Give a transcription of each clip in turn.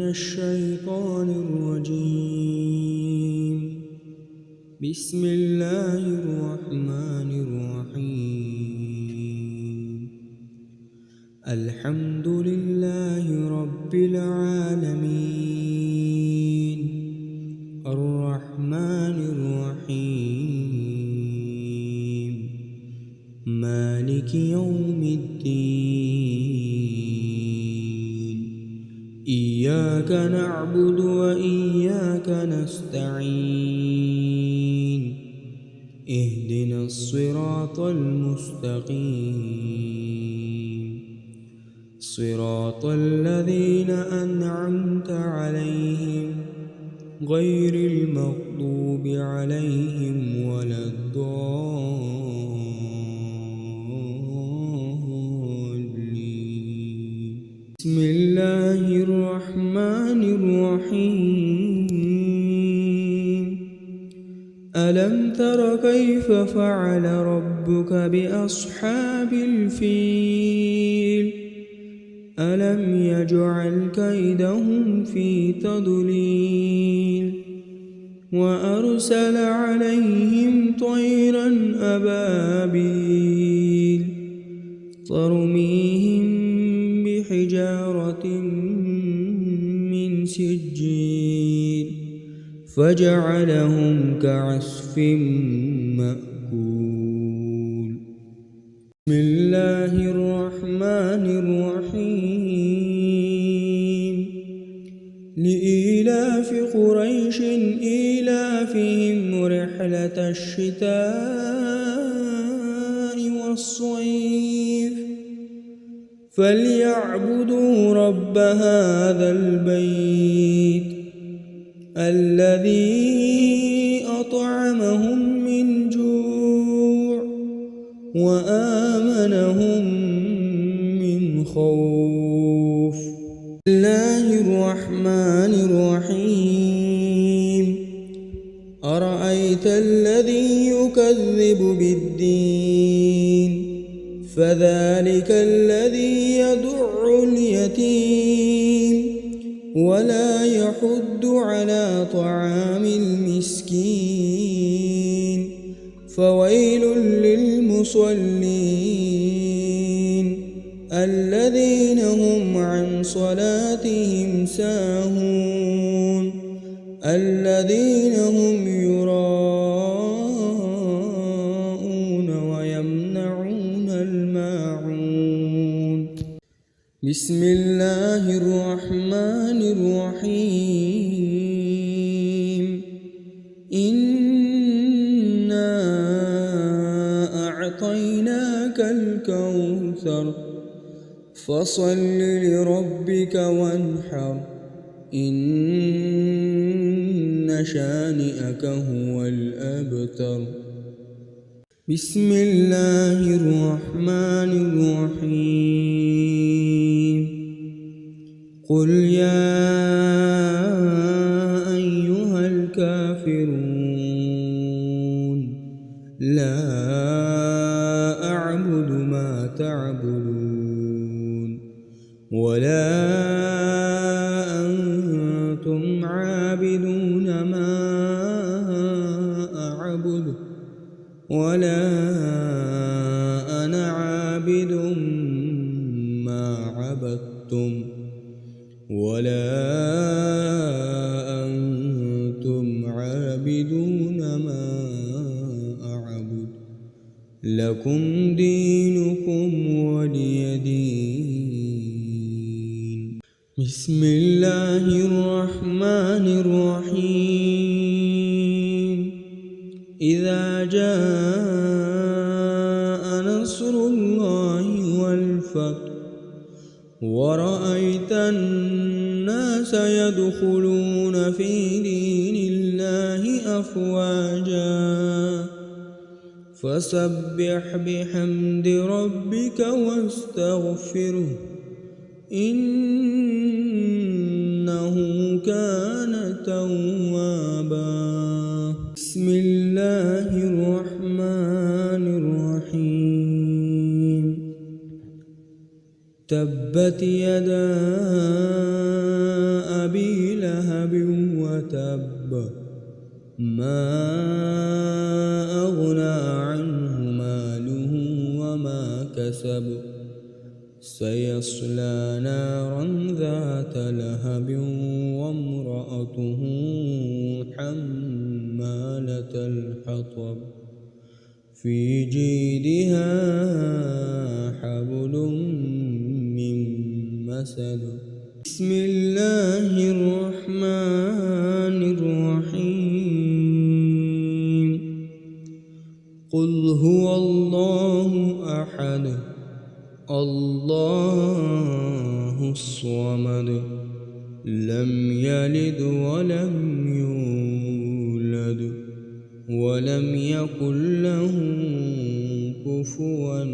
الشيطان الرجيم. بسم الله الرحمن الرحيم. الحمد لله رب العالمين الرحمن الرحيم مالك يوم الدين. إياك نعبد وإياك نستعين. اهدنا الصراط المستقيم صراط الذين أنعمت عليهم غير المغضوب عليهم ولا الضالين. بسم الله الرحمن الرحيم. ألم تر كيف فعل ربك بأصحاب الفيل؟ ألم يجعل كيدهم في تضليل وأرسل عليهم طيرا أبابيل ترميهم بحجارة من سجيل فجعلهم كعصف مأكول. بسم الله الرحمن الرحيم. لإيلاف قريش إيلافهم رحلة الشتاء والصيف فليعبدوا رب هذا البيت الذي أطعمهم من جوع وآمنهم من خوف. بسم الله الرحمن الرحيم. أرأيت الذي يكذب بالدين فذلك الذي يدع اليتيم ولا يحض على طعام المسكين فويل للمصلين الذين هم عن صلاتهم ساهون الذين هم يراءون ويمنعون الماعون. بسم الله الرحمن الرحيم. إنا أعطيناك الكوثر فصل لربك وانحر إن شانئك هو الأبتر. بسم الله الرحمن الرحيم. قل يا أيها الكافرون لا أعبد ما تعبدون ولا أنتم عابدون ما أعبد ولا أنا عابد ما عبدتم ولا أنتم عابدون ما أعبد لكم دينكم ولي دين. بسم الله الرحمن الرحيم. إذا جاء نصر الله والفتح ورأيت الناس يدخلون في دين الله أفواجا فسبح بحمد ربك واستغفره إنه كان توابا. بسم الله الرحمن الرحيم. تبت يدا أبي لهب وتب ما أغنى عنه ماله وما كسب سيصلى نارا ذات لهب وامرأته حمالة الحطب في جيدها حبل من مسد بسم الله الرحمن الرحيم قل هو الله أحد الله الصمد لم يلد ولم يولد ولم يكن له كفوا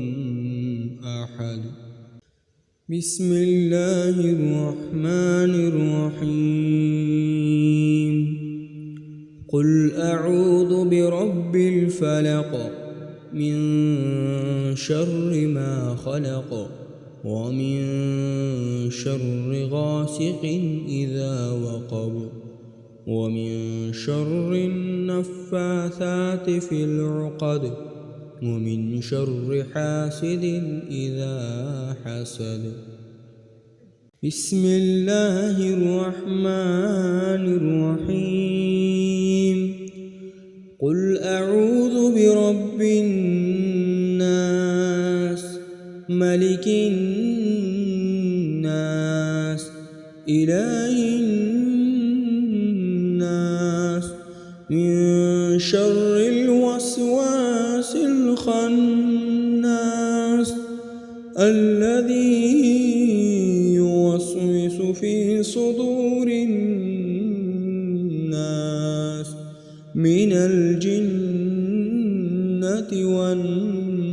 أحد بسم الله الرحمن الرحيم قل أعوذ برب الفلق من شر ما خلق ومن شر غاسق إذا وقب ومن شر النفاثات في العقد ومن شر حاسد إذا حسد بسم الله الرحمن الرحيم قل أعوذ برب الناس ملك الناس إله الناس من شر الوسواس الخناس الذي يوسوس في صدور الناس من الجنة والناس